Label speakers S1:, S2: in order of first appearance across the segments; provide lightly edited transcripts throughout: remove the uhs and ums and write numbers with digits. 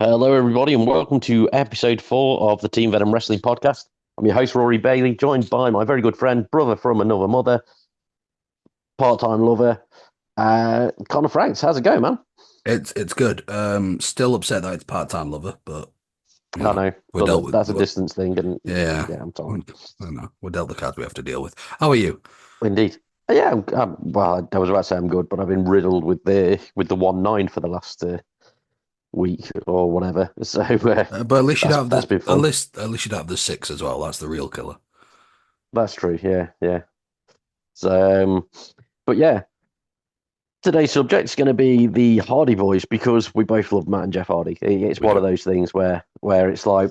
S1: Hello, everybody, and welcome to episode 4 of the Team Venom Wrestling Podcast. I'm your host, Rory Bailey, joined by my very good friend, brother from another mother, part-time lover, Connor Franks. How's it going, man?
S2: It's good. Still upset that it's part-time lover, but you
S1: I
S2: know,
S1: know,
S2: we're dealt
S1: but
S2: with.
S1: that's a distance thing, and
S2: Yeah,
S1: yeah, I'm
S2: I
S1: sorry.
S2: don't know. We're dealt the cards we have to deal with. How are you?
S1: Indeed. Yeah, well, I was about to say I'm good, but I've been riddled with the 1-9 for the last week or whatever. So
S2: But at least you'd have
S1: that's
S2: the
S1: been fun.
S2: at least you'd have the six as well. That's the real killer.
S1: That's true. Yeah, yeah. So, but yeah. Today's subject is going to be the Hardy Boys because we both love Matt and Jeff Hardy. It's
S2: We
S1: one of
S2: do.
S1: those things where it's like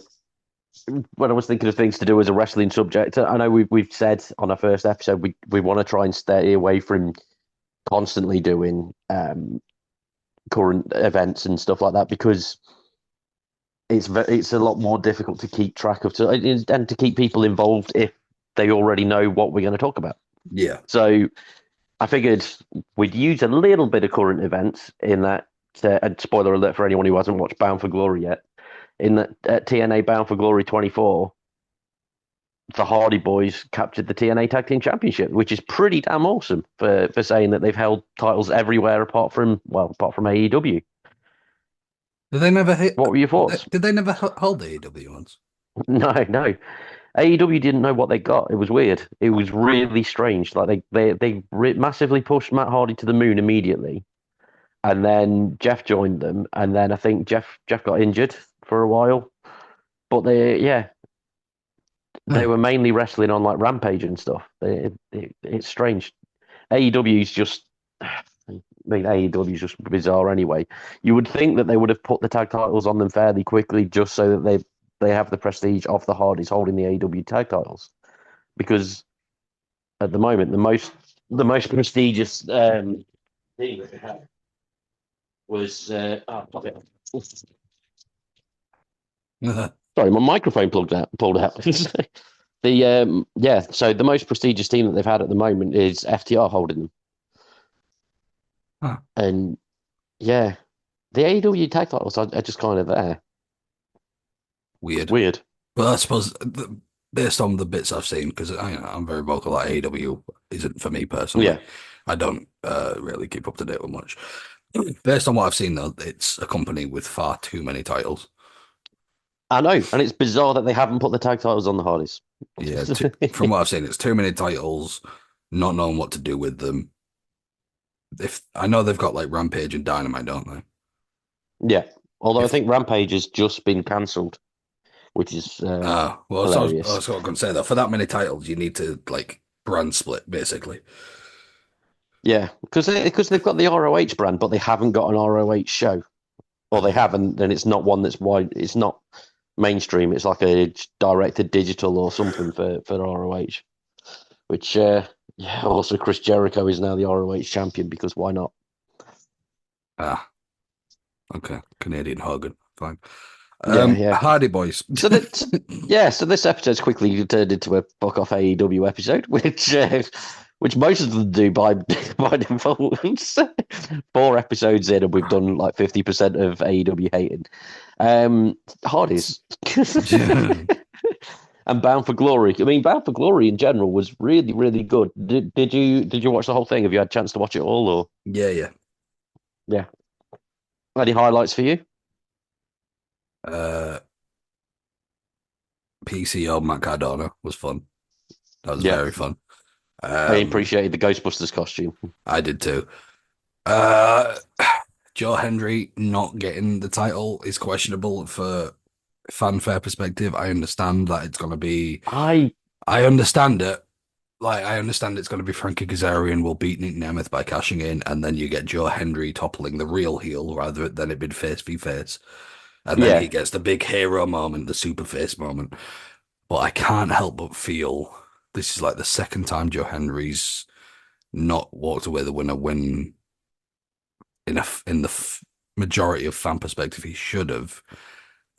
S1: when I was thinking of things to do as a wrestling subject. I know we've said on our first episode we want to try and stay away from constantly doing current events and stuff like that because it's a lot more difficult to keep track of and to keep people involved if they already know what we're going to talk about.
S2: Yeah.
S1: So I figured we'd use a little bit of current events in that. And spoiler alert for anyone who hasn't watched Bound for Glory yet. In that at TNA Bound for Glory 24, the Hardy Boys captured the TNA Tag Team Championship, which is pretty damn awesome for saying that they've held titles everywhere apart from AEW.
S2: Did they never hit?
S1: What were your thoughts?
S2: Did they never hold the AEW ones?
S1: No, no. AEW didn't know what they got. It was weird. It was really strange. Like they massively pushed Matt Hardy to the moon immediately, and then Jeff joined them, and then I think Jeff got injured for a while. But they
S2: Huh.
S1: were mainly wrestling on like Rampage and stuff. It's strange. AEW's just, I mean, AEW's just bizarre anyway. You would think that they would have put the tag titles on them fairly quickly, just so that they have the prestige of the Hardys holding the AEW tag titles, because at the moment the most prestigious thing that they had was sorry, my microphone pulled out. So the most prestigious team that they've had at the moment is FTR holding them.
S2: Huh.
S1: And yeah, the AEW tag titles are just kind of there.
S2: Weird.
S1: Weird.
S2: But I suppose based on the bits I've seen, because I'm very vocal that AEW isn't for me personally.
S1: Yeah.
S2: I don't really keep up to date with much. Based on what I've seen, though, it's a company with far too many titles.
S1: I know, and it's bizarre that they haven't put the tag titles on the Hardys.
S2: Yeah, from what I've seen, it's too many titles, not knowing what to do with them. If I know they've got like Rampage and Dynamite, don't they?
S1: Yeah. Although I
S2: If
S1: think Rampage has just been cancelled, which is
S2: well, I
S1: hilarious.
S2: was going to say that for that many titles, you need to like brand split basically.
S1: Yeah, because they've got the ROH brand, but they haven't got an ROH show, or they haven't, and it's not one that's wide. It's not mainstream. It's like a directed digital or something for ROH. Which yeah, also Chris Jericho is now the ROH champion because why not?
S2: Ah, okay, Canadian Hogan, fine.
S1: Yeah, yeah.
S2: Hardy Boys.
S1: So that yeah, so this episode's quickly turned into a fuck off AEW episode, which most of them do by by default. 4 episodes in, and we've done like 50% of AEW hating. Hardys. And Bound for Glory. I mean, Bound for Glory in general was really, really good. Did you watch the whole thing? Have you had a chance to watch it all, or
S2: Yeah, yeah.
S1: yeah? Any highlights for you?
S2: Uh, PCO Matt Cardona was fun. That was
S1: Yeah,
S2: very fun.
S1: I
S2: Um,
S1: appreciated the Ghostbusters costume.
S2: I did too. Uh, Joe Hendry not getting the title is questionable for fanfare perspective. I understand that it's going to be.
S1: I
S2: I understand it. Like I understand it's going to be Frankie Kazarian will beat Nick Nemeth by cashing in, and then you get Joe Hendry toppling the real heel rather than it being face v face, and then he
S1: yeah,
S2: gets the big hero moment, the super face moment. But I can't help but feel this is like the second time Joe Hendry's not walked away the winner when in the majority of fan perspective he should have.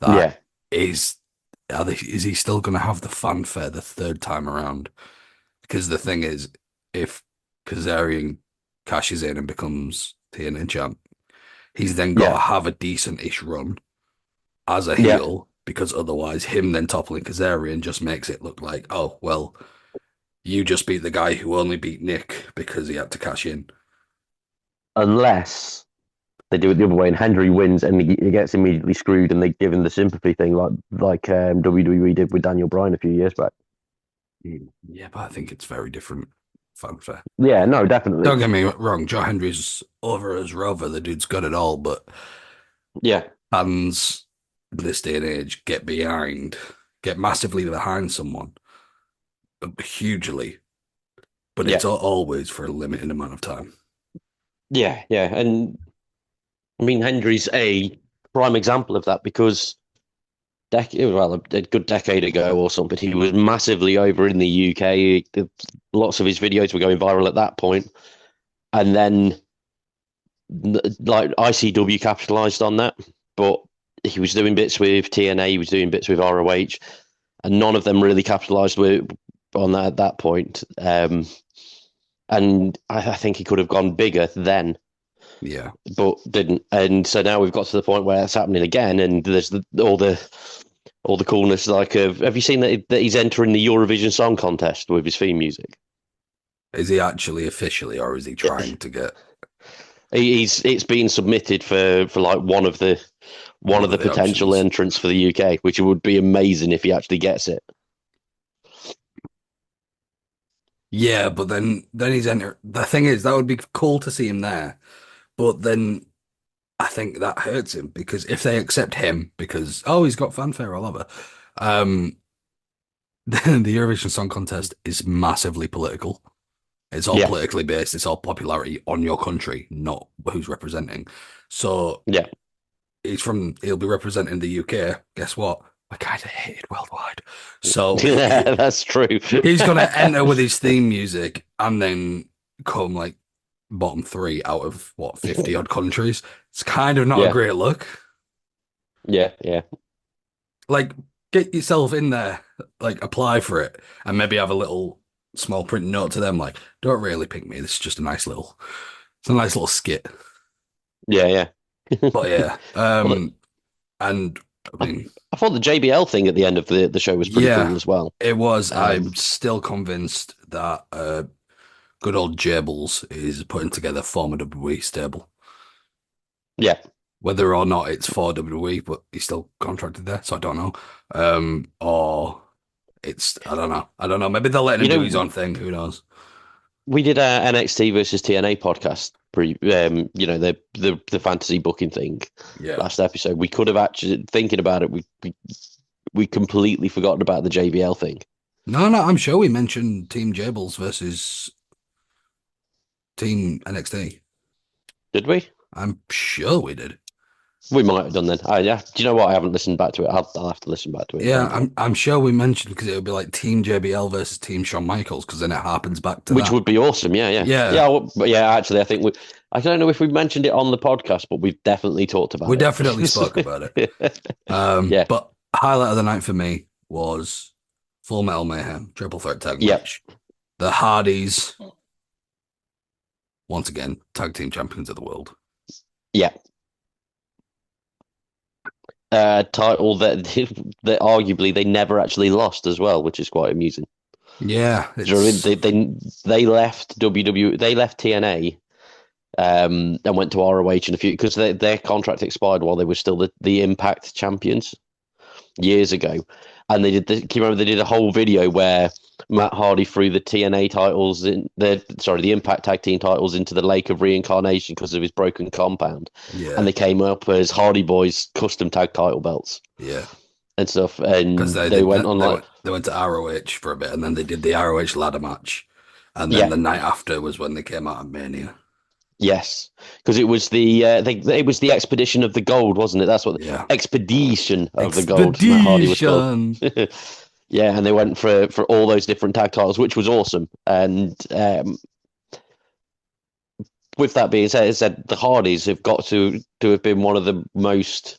S2: That
S1: yeah,
S2: is, is he still going to have the fanfare the third time around? Because the thing is, if Kazarian cashes in and becomes TNA champ, he's then got
S1: yeah,
S2: to have a decent-ish run. as a
S1: Yeah,
S2: heel, because otherwise him then toppling Kazarian just makes it look like, oh, well, you just beat the guy who only beat Nick because he had to cash in.
S1: unless they do it the other way and Henry wins and he gets immediately screwed and they give him the sympathy thing like WWE did with Daniel Bryan a few years back.
S2: Yeah, but I think it's very different fanfare.
S1: Yeah, no, definitely.
S2: Don't get me wrong, Joe Henry's over as Rover. The dude's got it all, but
S1: Yeah,
S2: fans this day and age get massively behind someone hugely, but
S1: yeah,
S2: it's always for a limited amount of time.
S1: yeah. And I mean, Henry's a prime example of that because a good decade ago or something, he was massively over in the UK. Lots of his videos were going viral at that point, and then like ICW capitalized on that, but he was doing bits with TNA, he was doing bits with ROH, and none of them really capitalized on that at that point. And I think he could have gone bigger then,
S2: Yeah.
S1: but didn't. And so now we've got to the point where it's happening again, and there's all the coolness. Like, have you seen that he's entering the Eurovision Song Contest with his theme music?
S2: Is he actually officially, or is he trying to get
S1: It's being submitted for like one
S2: one
S1: of
S2: of
S1: the
S2: the
S1: potential
S2: options?
S1: entrants for the UK, which would be amazing if he actually gets it.
S2: Yeah, but then he's enter. The thing is, that would be cool to see him there, but then I think that hurts him because if they accept him because oh he's got fanfare all over, um, then the Eurovision Song Contest is massively political. It's all
S1: Yeah,
S2: politically based. It's all popularity on your country, not who's representing. So
S1: yeah,
S2: he'll be representing the UK. Guess what? We're kind of hated worldwide. So
S1: that's true.
S2: he's gonna enter with his theme music and then come like bottom three out of what 50 odd countries. It's kind of not a
S1: Yeah,
S2: great look.
S1: yeah.
S2: Like get yourself in there, like apply for it, and maybe have a little small print note to them, like, don't really pick me. This is just it's a nice little skit.
S1: Yeah.
S2: But yeah,
S1: Well,
S2: and I
S1: I,
S2: mean,
S1: I thought the JBL thing at the end of the show was pretty
S2: yeah,
S1: cool as well.
S2: it was.
S1: Um,
S2: I'm still convinced that good old Jables is putting together former WWE stable.
S1: yeah,
S2: Whether or not it's for WWE, but he's still contracted there, so I don't know. Or it's I don't know. I don't know. Maybe they're letting
S1: you
S2: him do his
S1: know,
S2: own thing. Who knows?
S1: we did a NXT versus TNA podcast the fantasy booking thing
S2: Yeah.
S1: last episode. We could have actually thinking about it. We completely forgotten about the JBL thing.
S2: No, no, I'm sure we mentioned Team Jables versus Team NXT.
S1: Did we?
S2: I'm sure we did.
S1: We might have done then. Yeah. Do you know what? I haven't listened back to it. I'll have to listen back to it and
S2: Yeah,
S1: find out.
S2: I'm sure we mentioned because it would be like Team JBL versus Team Shawn Michaels because then it harpens back to
S1: Which
S2: that.
S1: would be awesome. Yeah.
S2: Yeah,
S1: But yeah, actually, I think I don't know if we mentioned it on the podcast, but we've definitely talked
S2: we
S1: about
S2: definitely spoke about it.
S1: it. Yeah.
S2: But highlight of the night for me was Full Metal Mayhem triple threat tag
S1: Yep.
S2: match. The Hardys, once again, tag team champions of the world.
S1: Yeah. Title that arguably they never actually lost as well, which is quite amusing.
S2: Yeah,
S1: Do you know what I mean? They left WWE, they left TNA, and went to ROH in a few because their contract expired while they were still the Impact champions years ago, and they did. Can you remember they did a whole video where Matt Hardy threw the TNA titles the Impact Tag Team titles into the Lake of Reincarnation because of his broken compound, and
S2: yeah,
S1: they came up as Hardy Boyz custom tag title belts
S2: yeah.
S1: and stuff,
S2: Because
S1: and
S2: they
S1: they
S2: did
S1: went
S2: that,
S1: on like
S2: they went to ROH for a bit, and then they did the ROH ladder match, and then
S1: yeah.
S2: the night after was when they came out of Mania.
S1: Yes, because it was it was the expedition of the gold, wasn't it? That's what
S2: Yeah,
S1: expedition of the gold. Matt Hardy was called.
S2: Expedition.
S1: Yeah, and they went for all those different tag titles, which was awesome. And with that being said, the Hardys have got to have been one of the most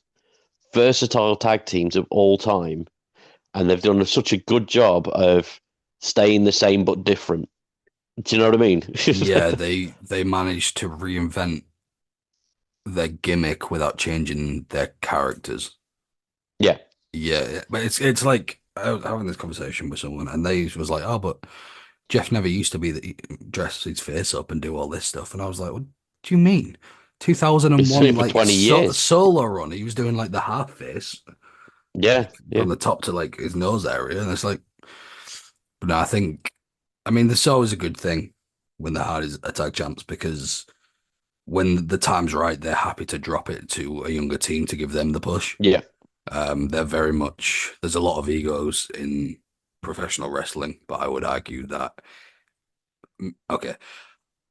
S1: versatile tag teams of all time, and they've done such a good job of staying the same but different. Do you know what I mean?
S2: Yeah, they managed to reinvent their gimmick without changing their characters.
S1: Yeah,
S2: Yeah, but it's like I was having this conversation with someone, and they was like, "Oh, but Jeff never used to be that he dress his face up and do all this stuff." And I was like, "What do you mean?
S1: been doing
S2: 2001,
S1: it for
S2: like
S1: 20 years.
S2: solo run, he was doing like the half face,
S1: Yeah,
S2: like
S1: yeah,
S2: from the top to like his nose area, and it's like, but no, I mean, there's always a good thing when the Hardys are tag champs because when the time's right, they're happy to drop it to a younger team to give them the push.
S1: yeah,
S2: They're very much, there's a lot of egos in professional wrestling, but I would argue that, okay,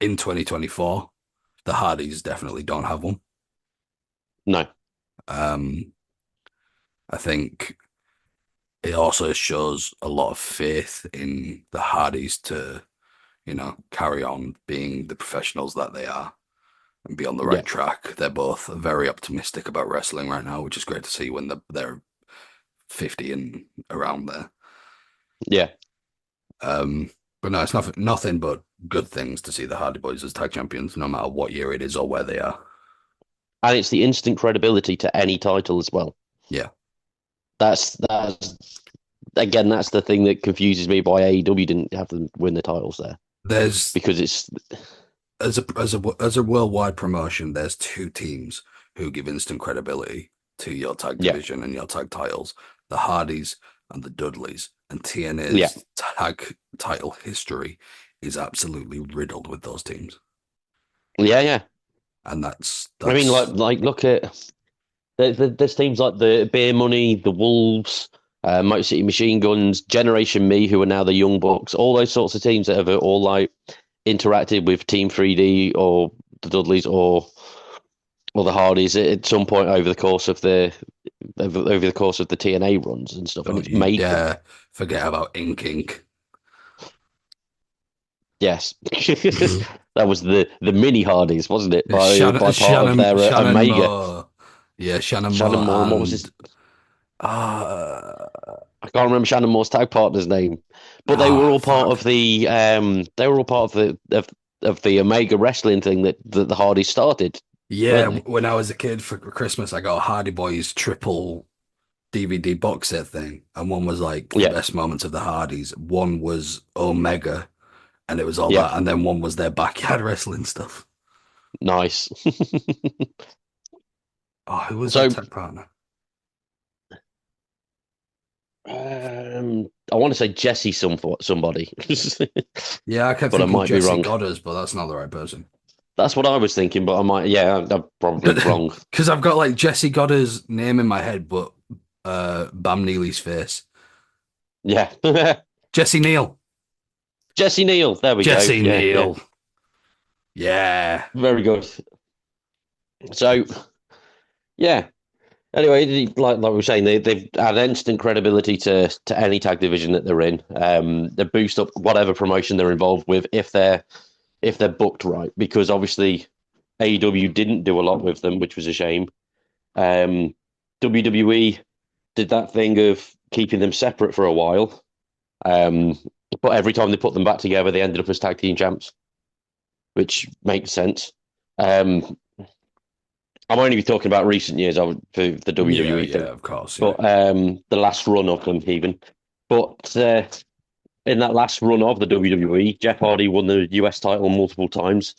S2: in 2024, the Hardys definitely don't have one.
S1: no,
S2: Um, I think it also shows a lot of faith in the Hardys to, carry on being the professionals that they are and be on the
S1: yeah,
S2: right track. They're both very optimistic about wrestling right now, which is great to see when they're 50 and around there.
S1: yeah.
S2: Um, but no, it's nothing but good things to see the Hardy Boys as tag champions, no matter what year it is or where they are.
S1: And it's the instant credibility to any title as well.
S2: Yeah,
S1: That's again, that's the thing that confuses me why AEW didn't have them win the titles there
S2: there's
S1: because it's
S2: as a worldwide promotion, there's two teams who give instant credibility to your tag
S1: yeah,
S2: division and your tag titles: the Hardys and the Dudleys. And
S1: yeah,
S2: TNA's tag title history is absolutely riddled with those teams,
S1: yeah, yeah.
S2: and that's
S1: I mean,
S2: that's
S1: like look at there's teams like the Beer Money, the Wolves, Motor City Machine Guns, Generation Me, who are now the Young Bucks. All those sorts of teams that have all like interacted with Team 3D or the Dudleys or the Hardys at some point over the course of over the course of the TNA runs and stuff, and
S2: don't
S1: it's
S2: you
S1: made them.
S2: dare forget about Ink Inc.
S1: Yes, that was the mini Hardys, wasn't it? By part of their
S2: Shannon
S1: Omega.
S2: Moore, yeah, Shannon
S1: Shannon
S2: Moore,
S1: Moore and what was
S2: and
S1: his?
S2: uh,
S1: I can't remember Shannon Moore's tag partner's name, but they were all part
S2: fuck.
S1: of the they were all part of the Omega wrestling thing that the Hardys started,
S2: Yeah,
S1: weren't they?
S2: when I was a kid for Christmas, I got a Hardy Boys triple DVD box set thing, and one was like the
S1: Yeah,
S2: best moments of the Hardys. One was Omega, and it was all
S1: yeah,
S2: that, and then one was their backyard wrestling stuff.
S1: nice.
S2: Oh, who was their
S1: So
S2: tech partner?
S1: I want to say Jesse somebody,
S2: Yeah, I kept
S1: but I
S2: thinking
S1: might be
S2: Jesse
S1: wrong.
S2: Goddard, but that's not the right person.
S1: That's what I was thinking, but I might. Yeah, I'm probably wrong.
S2: Because I've got like Jesse Goddard's name in my head, but Bam Neely's face.
S1: Yeah,
S2: Jesse Neal.
S1: Jesse Neal. There we go.
S2: Jesse
S1: Yeah, yeah,
S2: Neal. Yeah.
S1: very good. So yeah. Anyway, like we were saying, they've had instant credibility to any tag division that they're in. They boost up whatever promotion they're involved with if they're booked right, because obviously AEW didn't do a lot with them, which was a shame. Um, WWE did that thing of keeping them separate for a while, um, but every time they put them back together, they ended up as tag team champs, which makes sense. Um, I'm only talking about recent years for the
S2: Yeah,
S1: WWE
S2: yeah,
S1: thing,
S2: of course, yeah.
S1: but the last run of them even. But in that last run of the WWE, Jeff Hardy won the US title multiple times.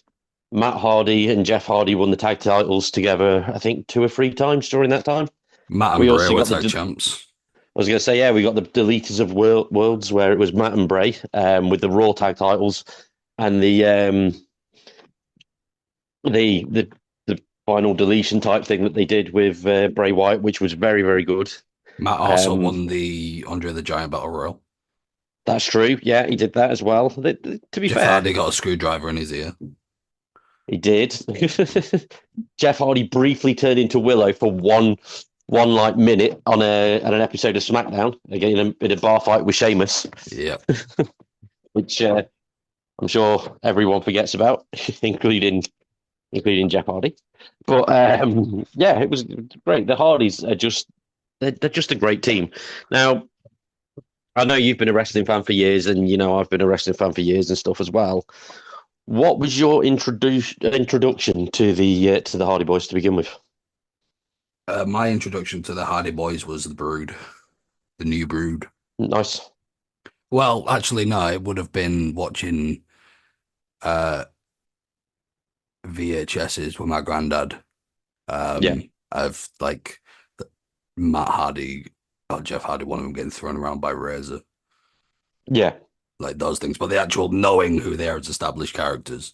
S1: Matt Hardy and Jeff Hardy won the tag titles together, I think, two or three times during that time.
S2: Matt and
S1: We
S2: Bray
S1: also
S2: were
S1: got
S2: tag champs.
S1: I was going to say, yeah, we got the Deleters of Worlds where it was Matt and Bray with the Raw tag titles and the the final deletion type thing that they did with Bray Wyatt, which was very, very good.
S2: Matt also
S1: Um,
S2: won the Andre the Giant Battle Royal.
S1: that's true. Yeah, he did that as well. To be
S2: Jeff
S1: fair,
S2: Hardy got a screwdriver in his ear.
S1: he did. Jeff Hardy briefly turned into Willow for one like minute on an episode of SmackDown again in a bar fight with Sheamus,
S2: Yeah.
S1: which I'm sure everyone forgets about, including Jeff Hardy. But yeah, it was great. The Hardys are just they're just a great team. Now, I know you've been a wrestling fan for years, and you know I've been a wrestling fan for years and stuff as well. What was your introduction to the Hardy Boys to begin with?
S2: My introduction to the Hardy Boys was the Brood, the new Brood.
S1: Nice.
S2: Well, actually, no, it would have been watching uh VHSs with my granddad.
S1: Yeah,
S2: Of like Matt Hardy or Jeff Hardy, one of them getting thrown around by Razor,
S1: yeah,
S2: like those things. But the actual knowing who they are as established characters,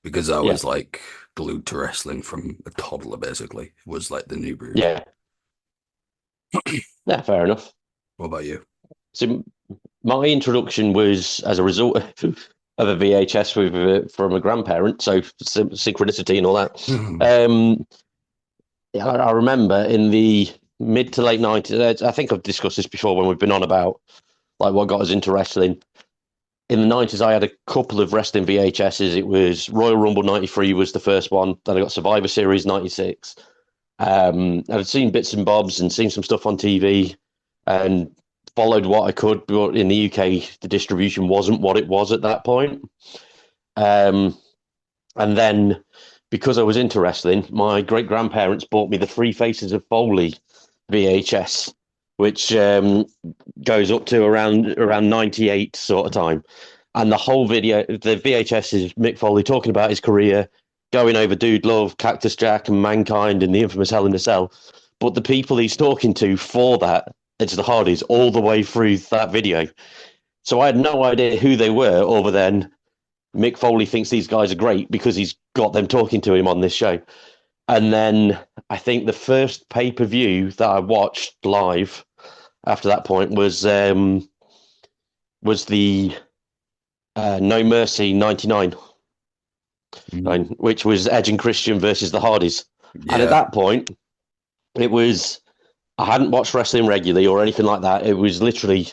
S2: because I
S1: yeah,
S2: was like glued to wrestling from a toddler, basically, was like the new Brood.
S1: yeah. Yeah, fair enough.
S2: What about you?
S1: So my introduction was as a result of a VHS with from a grandparent, so synchronicity and all that. Um, yeah, I remember in the mid to late 90s. I think I've discussed this before when we've been on about like what got us into wrestling. In the 90s, I had a couple of wrestling VHSs. It was Royal Rumble 93 was the first one. Then I got Survivor Series 96. I'd seen bits and bobs and seen some stuff on TV and followed what I could. But in the UK, the distribution wasn't what it was at that point. Um, and then because I was into wrestling, my great grandparents bought me the Three Faces of Foley VHS, which goes up to around 98 sort of time. And the whole video, the VHS is Mick Foley talking about his career, going over Dude Love, Cactus Jack, and Mankind, and the infamous Hell in a Cell. But the people he's talking to for that, it's the Hardys all the way through that video. So I had no idea who they were, other than Mick Foley thinks these guys are great because he's got them talking to him on this show. And then I think the first pay per view that I watched live after that point was the No Mercy 99, which was Edge and Christian versus the Hardys. And at
S2: Yeah.
S1: that point, it was I hadn't watched wrestling regularly or anything like that. It was literally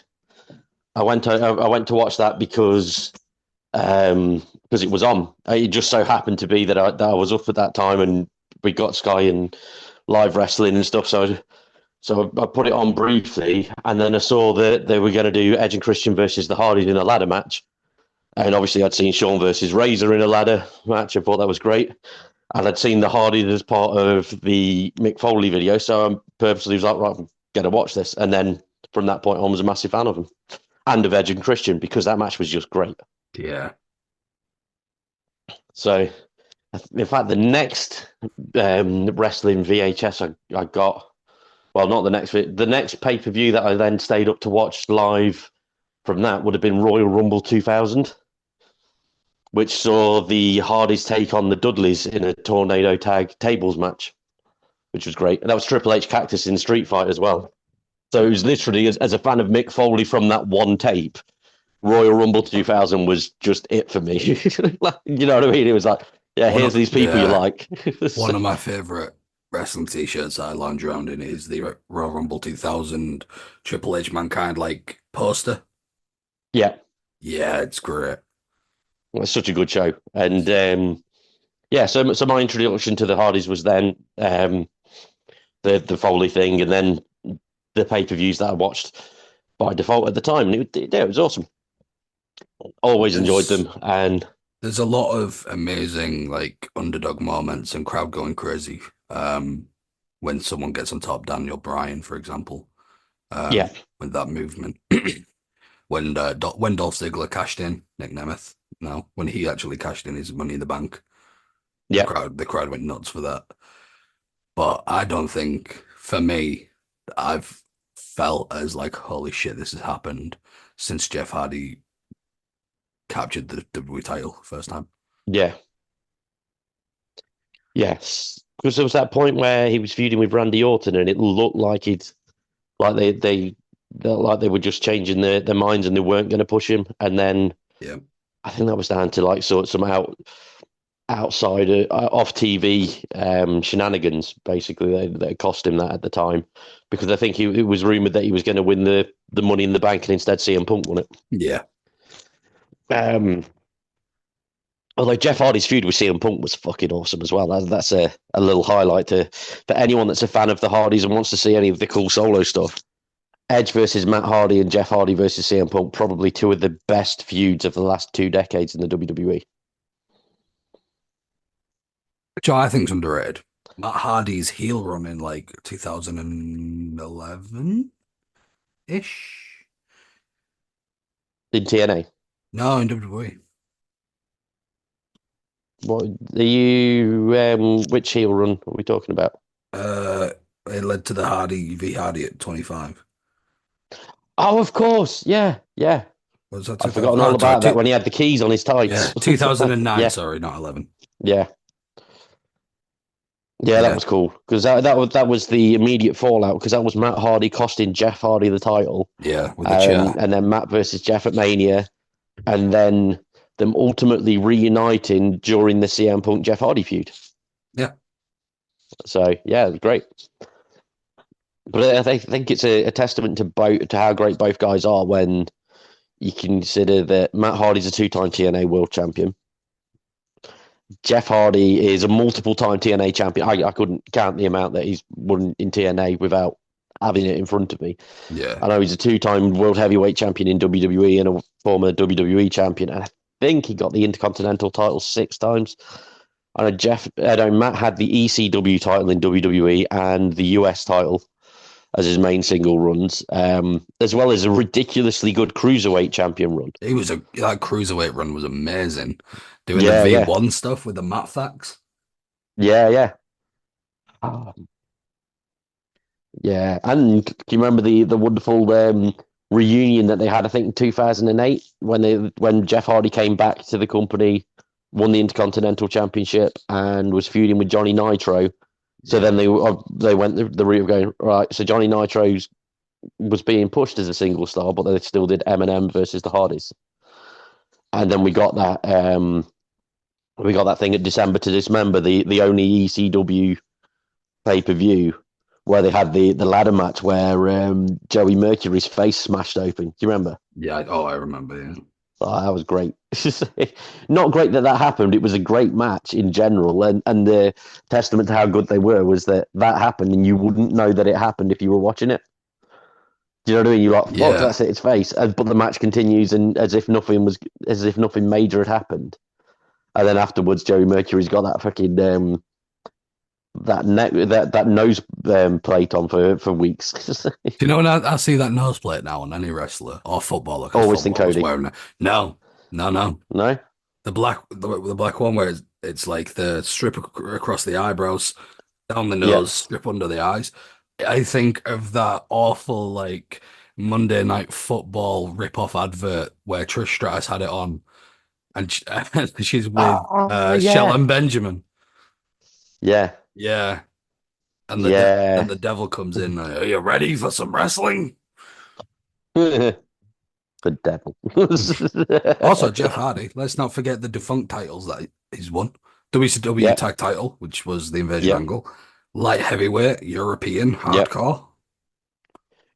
S1: I went to watch that because it was on. It just so happened to be that I was up at that time and we got Sky and live wrestling and stuff. So I put it on briefly, and then I saw that they were going to do Edge and Christian versus the Hardys in a ladder match. And obviously, I'd seen Shawn versus Razor in a ladder match. I thought that was great. And I'd seen the Hardys as part of the Mick Foley video. So I purposely was like, right, I'm going to watch this. And then from that point on, I was a massive fan of them and of Edge and Christian because that match was just great.
S2: Yeah.
S1: So, in fact, the next wrestling VHS I got, well, not the next pay per view that I then stayed up to watch live from that would have been Royal Rumble 2000, which saw the Hardys take on the Dudleys in a tornado tag tables match, which was great. And that was Triple H Cactus in Street Fight as well. So it was literally, as a fan of Mick Foley from that one tape, Royal Rumble 2000 was just it for me. You know what I mean? It was like, yeah, here's these people you like.
S2: One of my favorite wrestling t-shirts I lounge around in is the Royal Rumble 2000 Triple H Mankind like poster.
S1: Yeah,
S2: Yeah, it's great.
S1: it's such a good show. And yeah, so my introduction to the Hardys was then the Foley thing, and then the pay-per-views that I watched by default at the time. And it was awesome. Always enjoyed
S2: There's
S1: them. And
S2: there's a lot of amazing like underdog moments and crowd going crazy. When someone gets on top, Daniel Bryan, for example,
S1: yeah,
S2: with that movement. When Dolph Ziggler cashed in, Nick Nemeth, no, when he actually cashed in his Money in the Bank,
S1: yeah,
S2: the crowd went nuts for that. But I don't think, for me, I've felt as like, holy shit, this has happened since Jeff Hardy captured the WWE title first time.
S1: yeah, yes. Because there was that point where he was feuding with Randy Orton, and it looked like like they were just changing their minds and they weren't going to push him. And then
S2: Yeah.
S1: I think that was down to like sort of some outside off TV shenanigans. Basically, they cost him that at the time because I think it was rumored that he was going to win the Money in the Bank, and instead CM Punk won it.
S2: Yeah.
S1: Although Jeff Hardy's feud with CM Punk was fucking awesome as well. That's a little highlight for anyone that's a fan of the Hardys and wants to see any of the cool solo stuff. Edge versus Matt Hardy and Jeff Hardy versus CM Punk, probably two of the best feuds of the last 2 decades in the WWE.
S2: Which I think's underrated. Matt Hardy's heel run in like 2011-ish.
S1: in TNA.
S2: No, in WWE.
S1: What are you? Which heel run are we talking about?
S2: Uh, it led to the Hardy v Hardy at 25.
S1: Oh, of course. Yeah, yeah.
S2: Was that
S1: I'd
S2: 2000?
S1: forgotten all
S2: Oh, sorry,
S1: about that when he had the keys on his
S2: yeah,
S1: tights.
S2: 2009.
S1: Yeah,
S2: Sorry, not 11.
S1: yeah, yeah. That
S2: Yeah,
S1: was cool because that was the immediate fallout because that was Matt Hardy costing Jeff Hardy the title,
S2: yeah, with the chair.
S1: and then Matt versus Jeff at Mania, and then them ultimately reuniting during the CM Punk Jeff Hardy feud.
S2: Yeah,
S1: So yeah, it was great. But I think it's a testament to how great both guys are when you consider that Matt Hardy's a two-time TNA World Champion. Jeff Hardy is a multiple-time TNA champion. I couldn't count the amount that he's won in TNA without having it in front of me.
S2: yeah,
S1: I know he's a two-time World Heavyweight Champion in WWE and a former WWE Champion. And I think he got the Intercontinental title 6 times. I know Matt had the ECW title in WWE and the US title as his main single runs, as well as a ridiculously good cruiserweight champion run.
S2: that cruiserweight run was amazing. Doing the
S1: Yeah, yeah,
S2: V1 stuff with the Matt facts.
S1: yeah, yeah. Oh, yeah, and do you remember the wonderful reunion that they had? I think in 2008 when Jeff Hardy came back to the company, won the Intercontinental Championship, and was feuding with Johnny Nitro. So
S2: Yeah,
S1: then they went the route of going right. So Johnny Nitro's was being pushed as a single star, but they still did M versus the Hardys. And then we got that thing at December to Dismember, the only ECW pay per view where they had the ladder match where Joey Mercury's face smashed open. Do you remember?
S2: yeah. Oh, I remember. Yeah,
S1: Oh, that was great. Not great that happened. It was a great match in general, and the testament to how good they were was that happened, and you wouldn't know that it happened if you were watching it. Do you know what I mean? You're like, fuck,
S2: yeah.
S1: that's it, its face. But the match continues, and as if nothing major had happened. And then afterwards, Joey Mercury's got that fucking that nose plate on for weeks.
S2: Do you know when I see that nose plate now on any wrestler or footballer because
S1: Always think
S2: footballers
S1: Cody.
S2: wearing it? No, no, no.
S1: No,
S2: The black one where it's like the strip across the eyebrows, down the
S1: yeah.
S2: nose, strip under the eyes. I think of that awful like Monday Night Football rip-off advert where Trish Stratus had it on, and she's with
S1: Oh yeah,
S2: Shelton Benjamin.
S1: yeah,
S2: Yeah, and
S1: yeah.
S2: the devil comes in. Are you ready for some wrestling?
S1: The devil.
S2: Also, Jeff Hardy. Let's not forget the defunct titles that he's won. WCW
S1: Yeah,
S2: tag title, which was the Invasion
S1: yeah,
S2: angle. Light heavyweight, European,
S1: yeah,
S2: hardcore.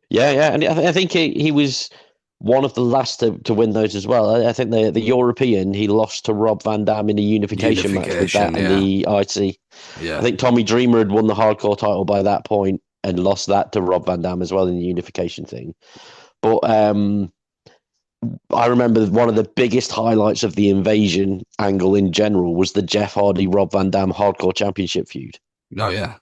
S1: yeah, yeah. And I think he was one of the last to win those as well. I think the European he lost to Rob Van Dam in a unification match with
S2: Unification,
S1: that and
S2: yeah.
S1: the IC. I
S2: Yeah.
S1: think Tommy Dreamer had won the hardcore title by that point and lost that to Rob Van Dam as well in the unification thing. But I remember one of the biggest highlights of the invasion angle in general was the Jeff Hardy Rob Van Dam hardcore championship feud.
S2: Oh, yeah.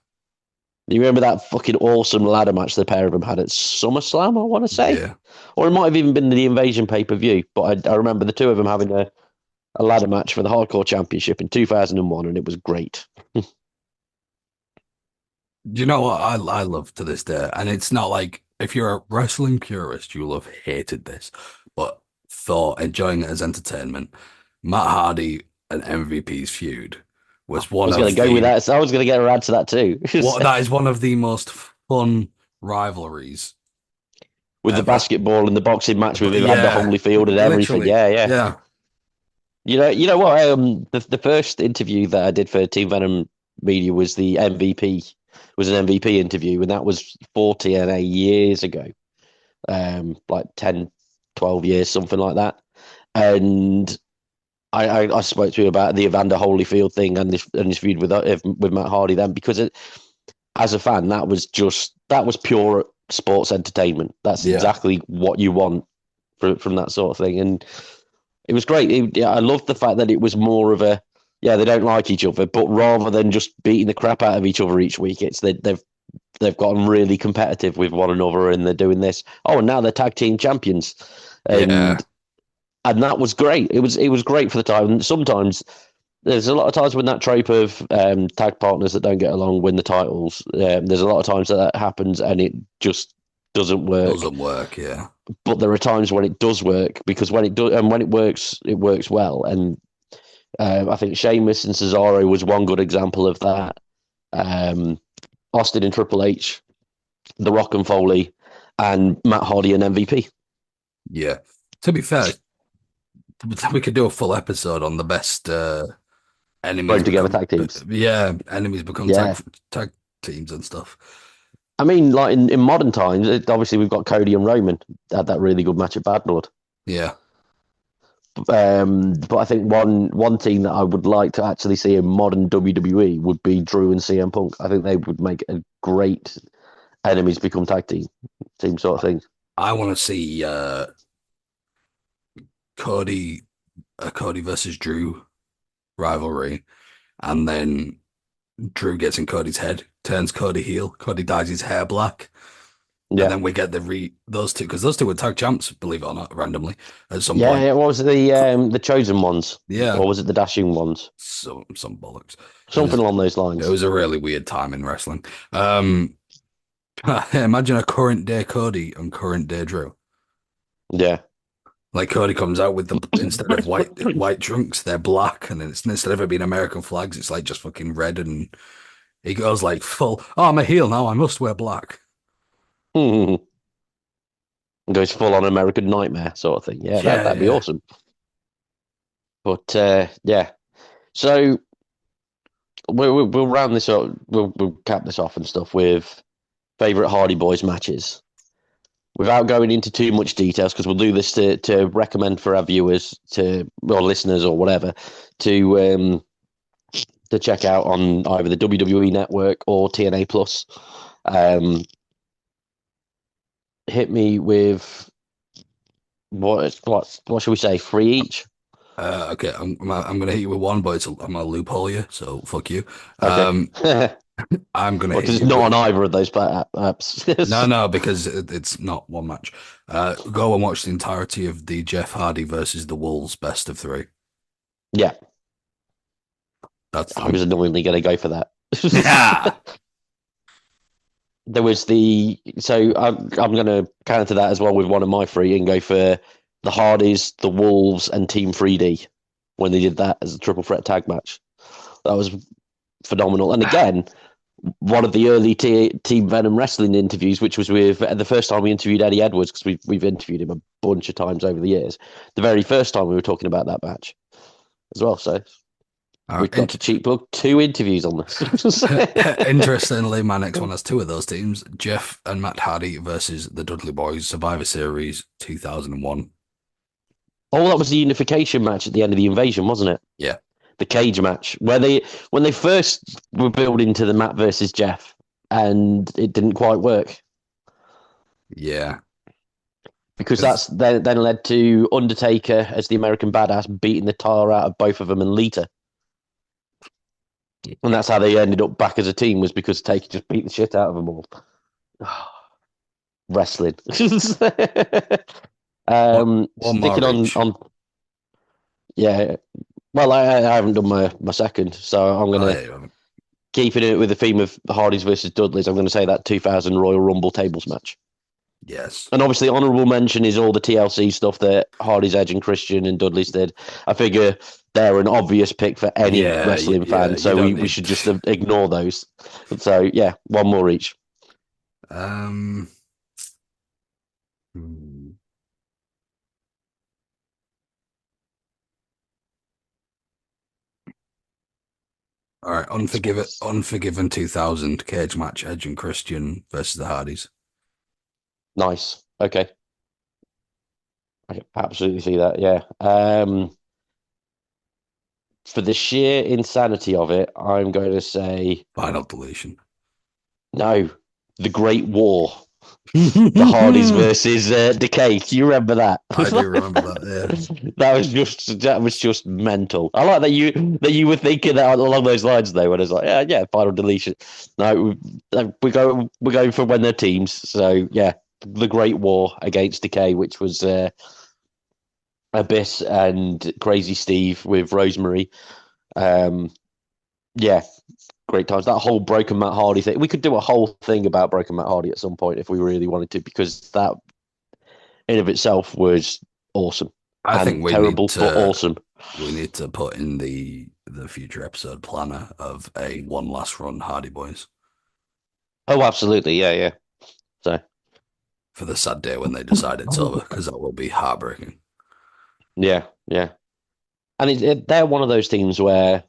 S1: You remember that fucking awesome ladder match the pair of them had at SummerSlam, I want to say?
S2: Yeah.
S1: Or it might have even been the Invasion pay per view, but I remember the two of them having a ladder match for the Hardcore Championship in 2001, and it was great.
S2: Do you know what I love to this day? And it's not like if you're a wrestling purist, you'll have hated this, but for enjoying it as entertainment, Matt Hardy and MVP's feud
S1: I
S2: was one
S1: was going to
S2: of
S1: go with
S2: the
S1: that, so I was going to get her add to that too.
S2: what that is one of the most fun rivalries
S1: With the
S2: ever.
S1: basketball and the boxing match with
S2: But
S1: Evander
S2: yeah,
S1: Holyfield and everything.
S2: literally,
S1: Yeah, yeah.
S2: yeah,
S1: You know what? The first interview that I did for Team Venom Media was the MVP, was an MVP interview, and that was 40 and 8 years ago, like 10, 12 years, something like that. And I spoke to him about the Evander Holyfield thing and this feud with Matt Hardy then because as a fan that was pure sports entertainment. That's
S2: yeah,
S1: exactly what you want from that sort of thing, and it was great. I loved the fact that it was more of a yeah, they don't like each other, but rather than just beating the crap out of each other each week, they've gotten really competitive with one another, and they're doing this. Oh, and now they're tag team champions,
S2: Yeah,
S1: and that was great. It was great for the time. And sometimes there's a lot of times when that trope of tag partners that don't get along win the titles. There's a lot of times that happens, and it just doesn't work.
S2: doesn't work. Yeah,
S1: But there are times when it does work, because when it does, and when it works well. And I think Sheamus and Cesaro was one good example of that. Um, Austin and Triple H, The Rock and Foley, and Matt Hardy and MVP.
S2: yeah. To be fair, we could do a full episode on the best enemies
S1: Thrown together
S2: become.
S1: tag teams.
S2: Yeah, enemies become
S1: Yeah.
S2: tag teams and stuff.
S1: I mean, like in modern times, obviously we've got Cody and Roman had that really good match at Bad Blood.
S2: Yeah,
S1: But I think one team that I would like to actually see in modern WWE would be Drew and CM Punk. I think they would make a great enemies become tag team sort of thing.
S2: I want to see Cody, Cody versus Drew rivalry, and then Drew gets in Cody's head, turns Cody heel. Cody dyes his hair black, and
S1: Yeah,
S2: then we get those two, because those two were tag champs, believe it or not, randomly at some
S1: yeah.
S2: point.
S1: Yeah, what was it, the chosen ones,
S2: Yeah,
S1: or was it the dashing ones?
S2: some bollocks. It
S1: Something
S2: was
S1: along those
S2: it
S1: lines.
S2: was a really weird time in wrestling. Imagine a current day Cody and current day Drew.
S1: Yeah.
S2: Like Cody comes out with the instead of white trunks, they're black, and it's instead of it being American flags, it's like just fucking red, and he goes like full. Oh, I'm a heel now. I must wear black.
S1: Goes full on American Nightmare sort of thing. Yeah,
S2: Yeah,
S1: that'd be
S2: yeah.
S1: awesome. But yeah, so we'll round this up. We'll cap this off and stuff with favorite Hardy Boys matches without going into too much details, because we'll do this to recommend for our viewers or listeners or whatever to check out on either the WWE Network or TNA Plus. Um, Hit me with what should we say? Three each.
S2: Okay, I'm gonna hit you with one, but I'm gonna loophole you, so fuck you.
S1: Okay.
S2: I'm gonna
S1: Well,
S2: hit
S1: because it's
S2: you
S1: not
S2: with
S1: on either of those apps.
S2: no, because it's not one match. Go and watch the entirety of the Jeff Hardy versus the Wolves best of three.
S1: Yeah,
S2: That's
S1: I was
S2: them.
S1: annoyingly going to go for that.
S2: Yeah,
S1: There was I'm going to counter that as well with one of my three and go for the Hardys, the Wolves, and Team 3D when they did that as a triple threat tag match. That was phenomenal. And again, one of the early Team Venom wrestling interviews, which was with the first time we interviewed Eddie Edwards, because we've interviewed him a bunch of times over the years. The very first time we were talking about that match as well. So
S2: All
S1: we've got
S2: right.
S1: to cheap plug two interviews on this.
S2: Interestingly, my next one has two of those teams: Jeff and Matt Hardy versus the Dudley Boys, Survivor Series 2001.
S1: Oh, that was the unification match at the end of the invasion, wasn't it?
S2: Yeah,
S1: The cage match where when they first were building to the Matt versus Jeff, and it didn't quite work
S2: yeah.
S1: because
S2: Because
S1: that's then led to Undertaker as the American Badass beating the tar out of both of them and Lita, and that's how they ended up back as a team, was because Taker just beat the shit out of them all. Wrestling.
S2: one more
S1: Sticking on
S2: each.
S1: yeah. Well, I haven't done my second, so I'm
S2: Oh,
S1: gonna
S2: yeah, you haven't.
S1: keeping it with the theme of Hardys versus Dudleys. I'm gonna say that 2000 Royal Rumble tables match.
S2: Yes.
S1: And obviously, honourable mention is all the TLC stuff that Hardy's, Edge, and Christian and Dudley's did. I figure they're an obvious pick for any wrestling
S2: Yeah.
S1: fan,
S2: You
S1: so
S2: don't
S1: we
S2: need.
S1: should just ignore those. So, yeah, one more each.
S2: Um. hmm. All right. Unforgiven 2000 cage match: Edge and Christian versus the Hardys.
S1: Nice. Okay. I can absolutely see that, yeah. For the sheer insanity of it, I'm going to say
S2: Final deletion.
S1: no, the Great War. The Hardys versus Decay. Do you remember that?
S2: I do remember that.
S1: That was just mental. I like that you were thinking that along those lines though. When it's like, yeah, final deletion. No, we're going for when they're teams. So yeah, the Great War against Decay, which was Abyss and Crazy Steve with Rosemary. Um, yeah, great times. That whole Broken Matt Hardy thing. We could do a whole thing about Broken Matt Hardy at some point if we really wanted to, because that in of itself was awesome
S2: I think
S1: and terrible, but awesome.
S2: we need to put in the future episode planner of a one last run Hardy Boys
S1: Oh, absolutely. Yeah, yeah. So,
S2: for the sad day when they decide it's over, because that will be heartbreaking.
S1: yeah, yeah. And they're one of those teams where,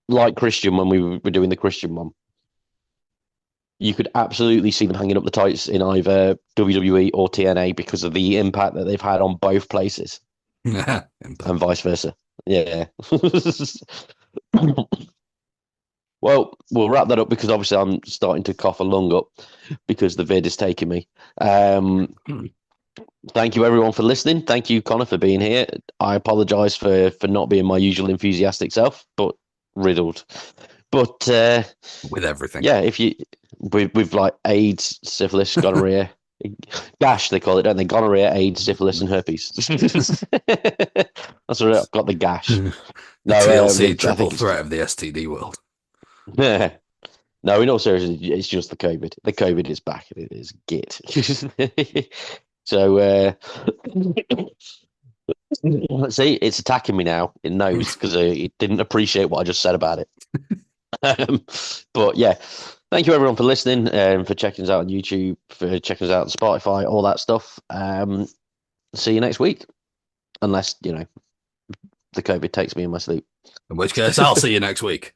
S1: like Christian, when we were doing the Christian one, you could absolutely see them hanging up the tights in either WWE or TNA because of the impact that they've had on both places
S2: Impact.
S1: and vice versa. Yeah. Well, we'll wrap that up because obviously I'm starting to cough a lung up because the vid is taking me. Thank you everyone for listening. Thank you, Connor, for being here. I apologise for not being my usual enthusiastic self, but riddled. But
S2: With everything.
S1: yeah, if you with like AIDS, syphilis, gonorrhea, gash they call it, don't they? Gonorrhea, AIDS, syphilis, and herpes. That's what I've got, the gash.
S2: The
S1: No,
S2: TLC
S1: I
S2: triple
S1: think it's
S2: threat of the STD world.
S1: no. In all seriousness, it's just the COVID. The COVID is back. It is git. So let's see, it's attacking me now. It knows because it didn't appreciate what I just said about it. But yeah, thank you everyone for listening and for checking us out on YouTube, for checking us out on Spotify, all that stuff. See you next week, unless the COVID takes me in my sleep.
S2: In which case, I'll see you next week.